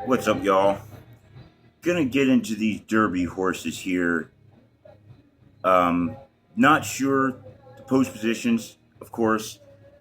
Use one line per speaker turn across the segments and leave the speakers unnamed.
What's up, y'all? Gonna get into these Derby horses here. Um, Not sure the post positions, of course,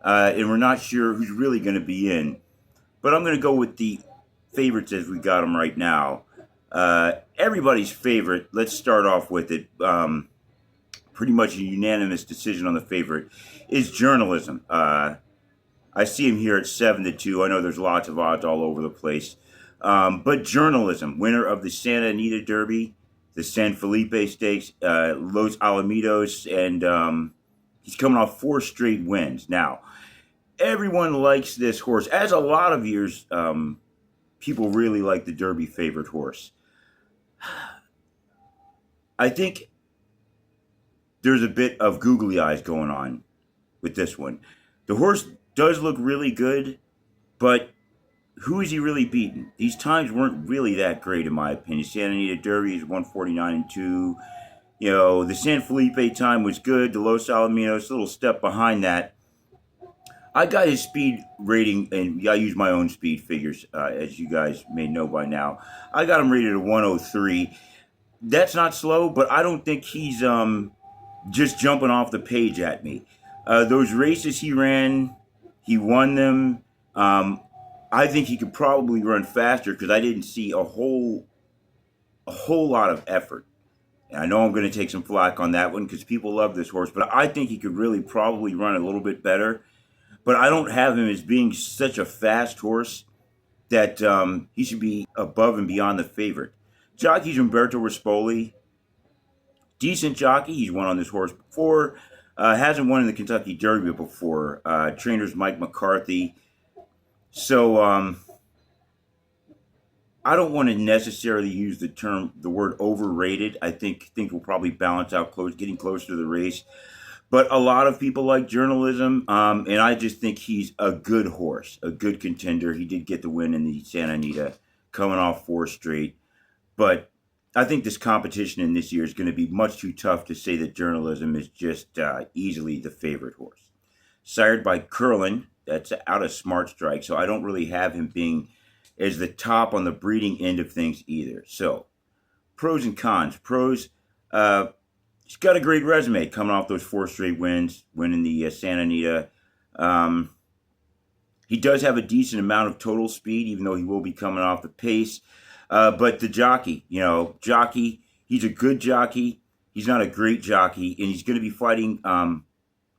and we're not sure who's really gonna be in. But I'm gonna go with the favorites as we got them right now. Everybody's favorite. Let's start off with it. Pretty much a unanimous decision on the favorite is journalism. I see him here at 7-2. I know there's lots of odds all over the place. But journalism, winner of the Santa Anita Derby, the San Felipe Stakes, Los Alamitos, and he's coming off 4 straight wins. Now, everyone likes this horse. As a lot of years, people really like the Derby favorite horse. I think there's a bit of googly eyes going on with this one. The horse does look really good, but who is he really beating? These times weren't really that great, in my opinion. Santa Anita Derby is 149-2. You know, the San Felipe time was good. The Los Alamitos, a little step behind that. I got his speed rating, and I use my own speed figures, as you guys may know by now. I got him rated at 103. That's not slow, but I don't think he's just jumping off the page at me. Those races he ran, he won them. I think he could probably run faster because I didn't see a whole lot of effort. And I know I'm going to take some flack on that one because people love this horse, but I think he could really probably run a little bit better. But I don't have him as being such a fast horse that he should be above and beyond the favorite. Jockey's Umberto Rispoli, decent jockey. He's won on this horse before. Hasn't won in the Kentucky Derby before. Trainer's Mike McCarthy. So I don't want to necessarily use the word overrated. I think will probably balance out getting closer to the race. But a lot of people like journalism, and I just think he's a good horse, a good contender. He did get the win in the Santa Anita, coming off 4 straight. But I think this competition in this year is going to be much too tough to say that journalism is just easily the favorite horse. Sired by Curlin, that's out of Smart Strike, so I don't really have him being as the top on the breeding end of things either. So, pros and cons. Pros, he's got a great resume coming off those 4 straight wins, winning the Santa Anita. He does have a decent amount of total speed, even though he will be coming off the pace. But the jockey, he's a good jockey. He's not a great jockey, and he's going to be fighting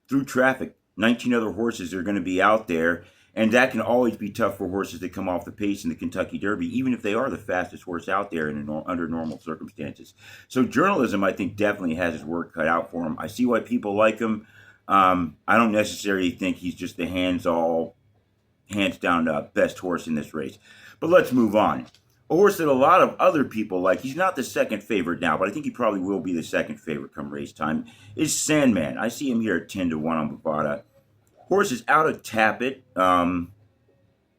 through traffic. 19 other horses are going to be out there, and that can always be tough for horses that come off the pace in the Kentucky Derby, even if they are the fastest horse out there under normal circumstances. So journalism, I think, definitely has his work cut out for him. I see why people like him. I don't necessarily think he's just the hands down best horse in this race. But let's move on. A horse that a lot of other people like, he's not the second favorite now, but I think he probably will be the second favorite come race time, is Sandman. I see him here at 10-1 on Bovada. Horse is out of Tappet. So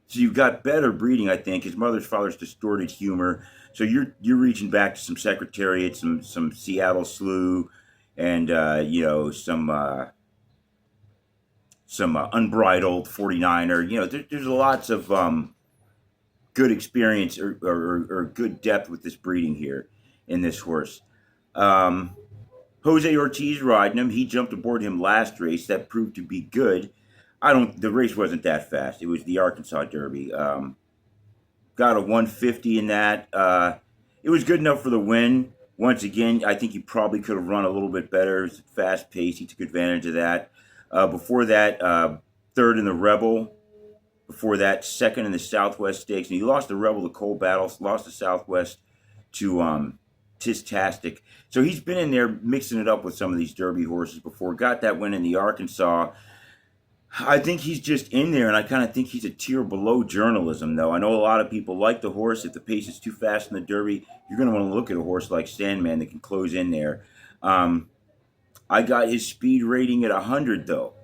you've got better breeding, I think. His mother's father's distorted humor. So you're reaching back to some Secretariat, some Seattle Slew, and some Unbridled 49er. There's lots of good experience or good depth with this breeding here in this horse. Jose Ortiz riding him. He jumped aboard him last race. That proved to be good. The race wasn't that fast. It was the Arkansas Derby. Got a 150 in that. It was good enough for the win. Once again, I think he probably could have run a little bit better. It was fast pace. He took advantage of that. Before that, third in the Rebel. Before that, second in the Southwest Stakes. And he lost the Rebel to Cole Battles, lost the Southwest to Tistastic. So he's been in there mixing it up with some of these Derby horses before. Got that win in the Arkansas. I think he's just in there, and I kind of think he's a tier below journalism, though. I know a lot of people like the horse. If the pace is too fast in the Derby, you're going to want to look at a horse like Sandman that can close in there. I got his speed rating at 100, though.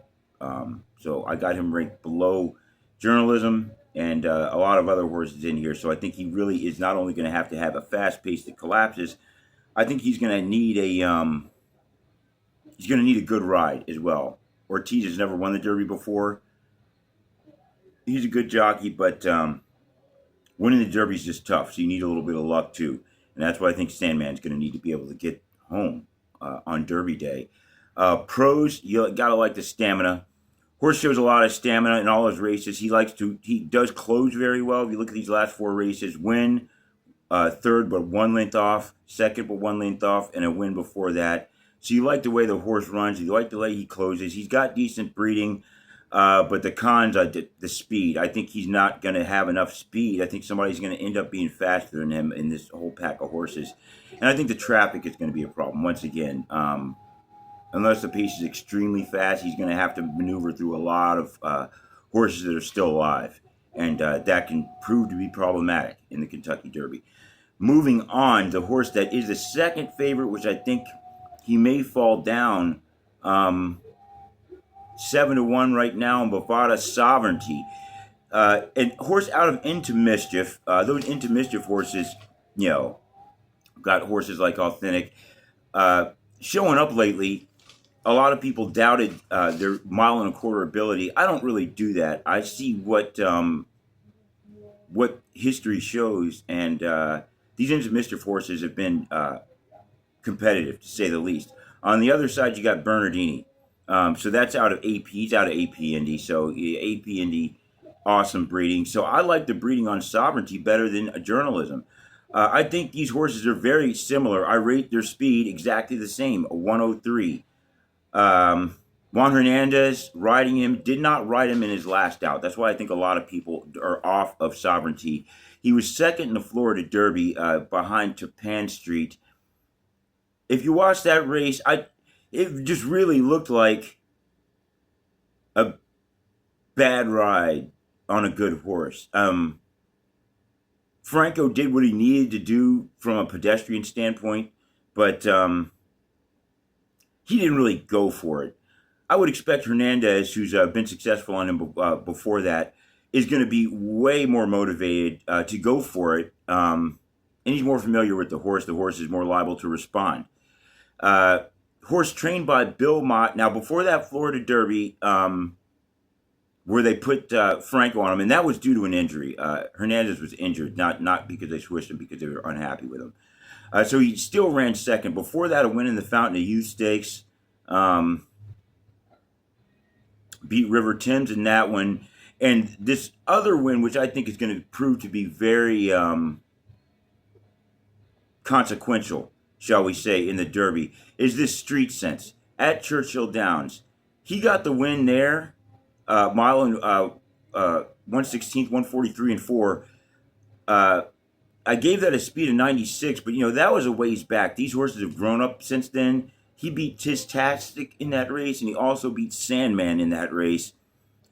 So I got him ranked below journalism and a lot of other horses in here. So I think he really is not only going to have a fast pace that collapses. I think he's going to need a good ride as well. Ortiz has never won the Derby before. he's a good jockey, but winning the Derby is just tough. So you need a little bit of luck too, and that's why I think Sandman's going to need to be able to get home on Derby Day. Pros, you gotta like the stamina. Horse shows a lot of stamina in all his races. He does close very well. If you look at these last four races, win, third but one length off, second but one length off, and a win before that. So you like the way the horse runs. You like the way he closes. He's got decent breeding, but the cons are the speed. I think he's not going to have enough speed. I think somebody's going to end up being faster than him in this whole pack of horses. And I think the traffic is going to be a problem once again. Unless the pace is extremely fast, he's going to have to maneuver through a lot of horses that are still alive. And that can prove to be problematic in the Kentucky Derby. Moving on, the horse that is the second favorite, which I think he may fall down 7-1 right now, in Bovada Sovereignty. And horse out of Into Mischief. Those Into Mischief horses, got horses like Authentic showing up lately. A lot of people doubted their mile and a quarter ability. I don't really do that. I see what history shows, and these Into Mischief horses have been competitive, to say the least. On the other side, you got Bernardini. So that's out of AP. He's out of AP Indy. So AP Indy, awesome breeding. So I like the breeding on Sovereignty better than Journalism. I think these horses are very similar. I rate their speed exactly the same, a 103. Juan Hernandez, riding him, did not ride him in his last out. That's why I think a lot of people are off of Sovereignty. He was second in the Florida Derby behind Tapan Street. If you watch that race, it just really looked like a bad ride on a good horse. Franco did what he needed to do from a pedestrian standpoint, but he didn't really go for it. I would expect Hernandez, who's been successful on him before that, is going to be way more motivated to go for it. And he's more familiar with the horse. The horse is more liable to respond. Horse trained by Bill Mott. Now, before that Florida Derby, where they put Franco on him, and that was due to an injury. Hernandez was injured, not because they switched him, because they were unhappy with him. So he still ran second. Before that, a win in the Fountain of Youth Stakes. Beat River Thames in that one. And this other win, which I think is going to prove to be very consequential, shall we say, in the Derby, is this Street Sense at Churchill Downs. He got the win there, mile and 1/16, 143 and 4. I gave that a speed of 96, but that was a ways back. These horses have grown up since then. He beat Tistastic in that race, and he also beat Sandman in that race.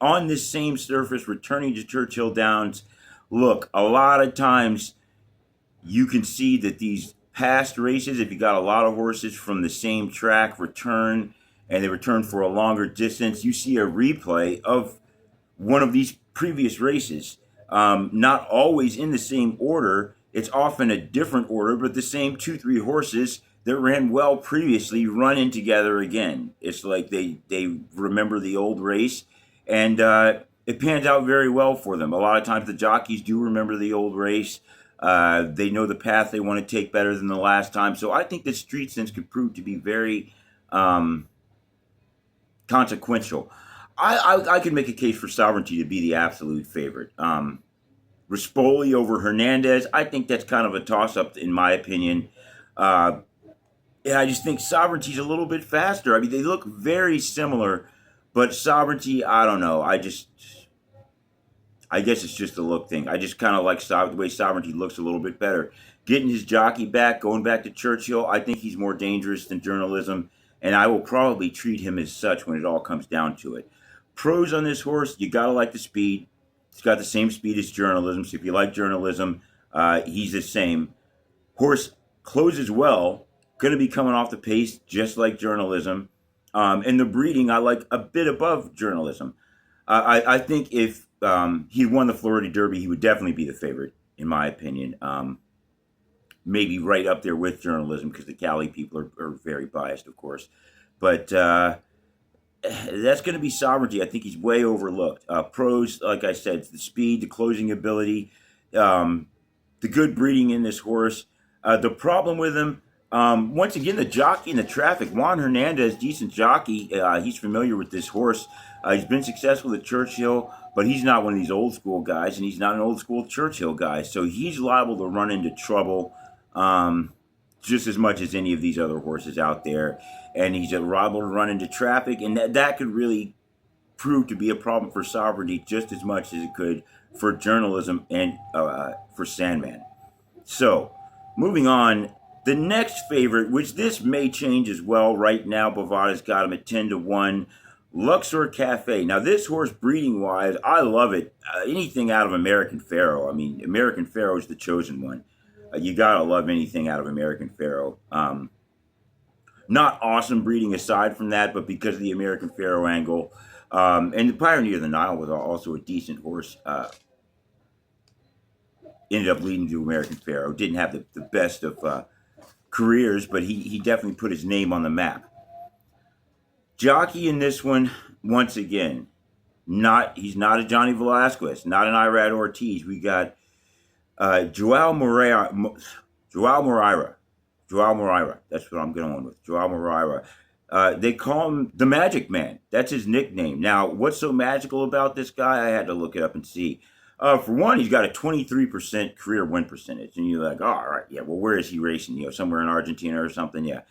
On this same surface, returning to Churchill Downs. Look, a lot of times you can see that these past races, if you got a lot of horses from the same track return, and they return for a longer distance, you see a replay of one of these previous races. Not always in the same order. It's often a different order, but the same 2-3 horses that ran well previously run in together again. It's like they remember the old race, and it pans out very well for them. A lot of times the jockeys do remember the old race. They know the path they want to take better than the last time. So I think that Street Sense could prove to be very consequential. I could make a case for Sovereignty to be the absolute favorite. Rispoli over Hernandez, I think that's kind of a toss-up in my opinion. And I just think Sovereignty's a little bit faster. I mean, they look very similar, but Sovereignty, I don't know. I guess it's just a look thing. I just kind of like the way Sovereignty looks a little bit better. Getting his jockey back, going back to Churchill, I think he's more dangerous than Journalism, and I will probably treat him as such when it all comes down to it. Pros on this horse, you got to like the speed. It's got the same speed as Journalism, so if you like Journalism, he's the same. Horse closes well, going to be coming off the pace just like Journalism. And the breeding, I like a bit above Journalism. I think if he won the Florida Derby, he would definitely be the favorite, in my opinion. Maybe right up there with Journalism, because the Cali people are very biased, of course. But that's going to be Sovereignty. I think he's way overlooked. Pros, like I said, the speed, the closing ability, um, the good breeding in this horse. The problem with him, once again, the jockey and the traffic. Juan Hernandez, decent jockey. He's familiar with this horse. He's been successful at Churchill, but he's not one of these old school guys, and he's not an old school Churchill guy. So he's liable to run into trouble just as much as any of these other horses out there. And he's liable to run into traffic, and that could really prove to be a problem for Sovereignty just as much as it could for journalism and for Sandman. So, moving on, the next favorite, which this may change as well. Right now, Bovada's got him at 10-1. Luxor Cafe. Now, this horse, breeding wise, I love it. Anything out of American Pharoah. I mean, American Pharoah is the chosen one. You gotta love anything out of American Pharoah. Not awesome breeding aside from that, but because of the American Pharoah angle. And the Pioneer of the Nile was also a decent horse. Ended up leading to American Pharoah. Didn't have the best of careers, but he definitely put his name on the map. Jockey in this one, once again, he's not a Johnny Velasquez, not an Irad Ortiz. We got Joao Moreira. That's what I'm going with. Joao Moreira. They call him the Magic Man. That's his nickname. Now, what's so magical about this guy? I had to look it up and see. For one, he's got a 23% career win percentage. And you're like, oh, all right, yeah, well, where is he racing? Somewhere in Argentina or something? Yeah.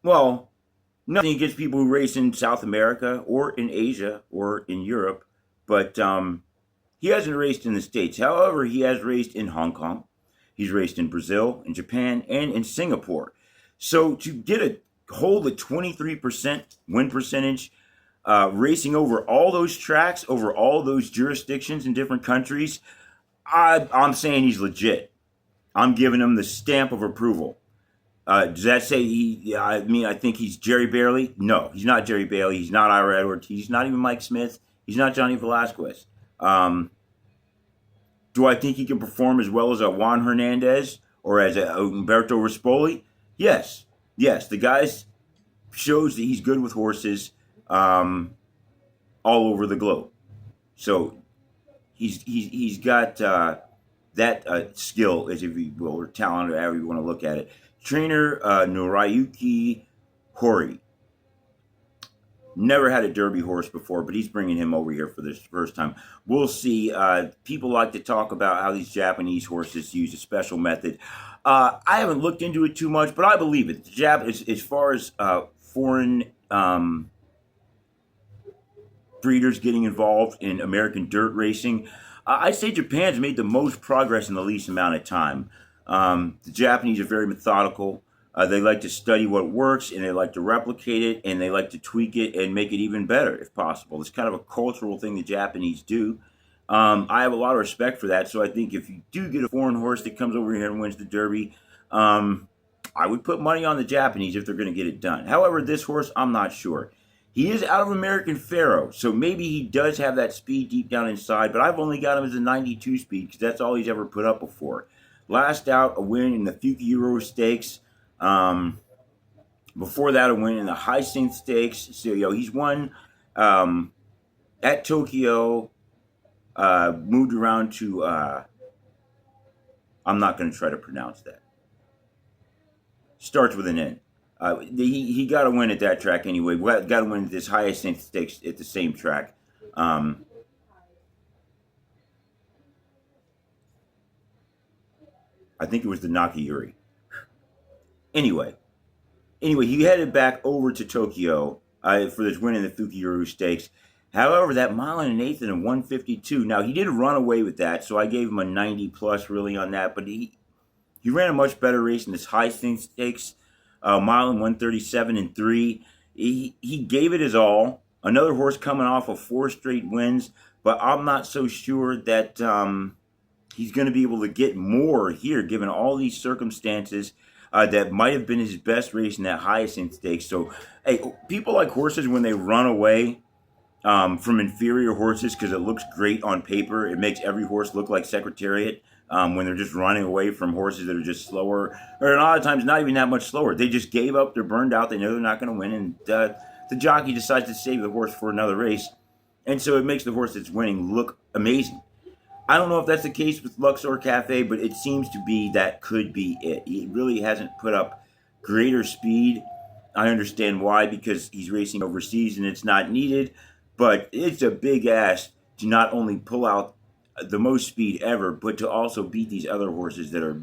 Well, nothing against people who race in South America or in Asia or in Europe. But he hasn't raced in the States. However, he has raced in Hong Kong. He's raced in Brazil, in Japan, and in Singapore. So to get hold of 23% win percentage, racing over all those tracks, over all those jurisdictions in different countries, I'm saying he's legit. I'm giving him the stamp of approval. Does that say I think he's Jerry Bailey? No, he's not Jerry Bailey. He's not Ira Edwards. He's not even Mike Smith. He's not Johnny Velasquez. Do I think he can perform as well as a Juan Hernandez or as a Umberto Rispoli? Yes. The guy shows that he's good with horses all over the globe. So he's got that skill, as if you will, or talent, or however you want to look at it. Trainer Noriyuki Hori. Never had a Derby horse before, but he's bringing him over here for this first time. We'll see. People like to talk about how these Japanese horses use a special method. I haven't looked into it too much, but I believe it. As far as foreign breeders getting involved in American dirt racing, I'd say Japan's made the most progress in the least amount of time. The Japanese are very methodical. They like to study what works, and they like to replicate it, and they like to tweak it and make it even better if possible. It's kind of a cultural thing the Japanese do. I have a lot of respect for that, so I think if you do get a foreign horse that comes over here and wins the Derby, I would put money on the Japanese if they're going to get it done. However, this horse, I'm not sure. He is out of American Pharoah, so maybe he does have that speed deep down inside, but I've only got him as a 92 speed because that's all he's ever put up before. Last out, a win in the Fuki Stakes. Before that, a win in the Hyacinth Stakes. So, he's won at Tokyo, moved around to, I'm not going to try to pronounce that. Starts with an N. He got a win at that track anyway. Got to win at this Hyacinth Stakes at the same track. I think it was the Nakayuri. Anyway, he headed back over to Tokyo for this win in the Fukiuru Stakes. However, that mile and an eighth and a 152. Now, he did run away with that, so I gave him a 90 plus really on that. But he ran a much better race in this Hyacinth Stakes, mile and 137 and 3. He gave it his all. Another horse coming off of 4 straight wins, but I'm not so sure that he's going to be able to get more here, given all these circumstances. That might have been his best race in that Hyacinth Stakes. So, hey, people like horses when they run away from inferior horses because it looks great on paper. It makes every horse look like Secretariat when they're just running away from horses that are just slower. Or a lot of times not even that much slower. They just gave up. They're burned out. They know they're not going to win. And the jockey decides to save the horse for another race, and so it makes the horse that's winning look amazing. I don't know if that's the case with Luxor Cafe, but it seems to be that could be it. He really hasn't put up greater speed. I understand why, because he's racing overseas and it's not needed, but it's a big ask to not only pull out the most speed ever, but to also beat these other horses that are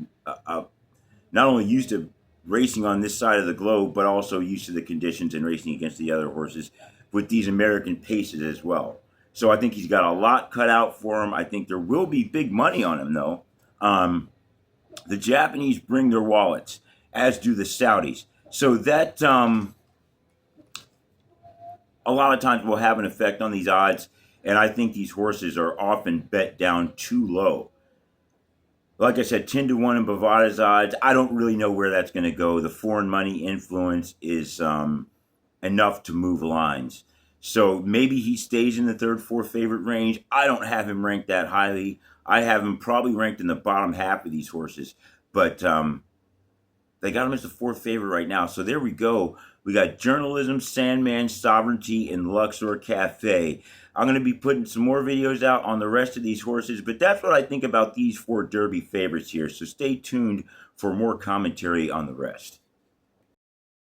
not only used to racing on this side of the globe, but also used to the conditions and racing against the other horses with these American paces as well. So I think he's got a lot cut out for him. I think there will be big money on him, though. The Japanese bring their wallets, as do the Saudis. So that a lot of times will have an effect on these odds. And I think these horses are often bet down too low. Like I said, 10 to 1 in Bovada's odds. I don't really know where that's going to go. The foreign money influence is enough to move lines. So maybe he stays in the third, fourth favorite range. I don't have him ranked that highly. I have him probably ranked in the bottom half of these horses. But they got him as the fourth favorite right now. So there we go. We got Journalism, Sandman, Sovereignty, and Luxor Cafe. I'm going to be putting some more videos out on the rest of these horses, but that's what I think about these 4 Derby favorites here. So stay tuned for more commentary on the rest.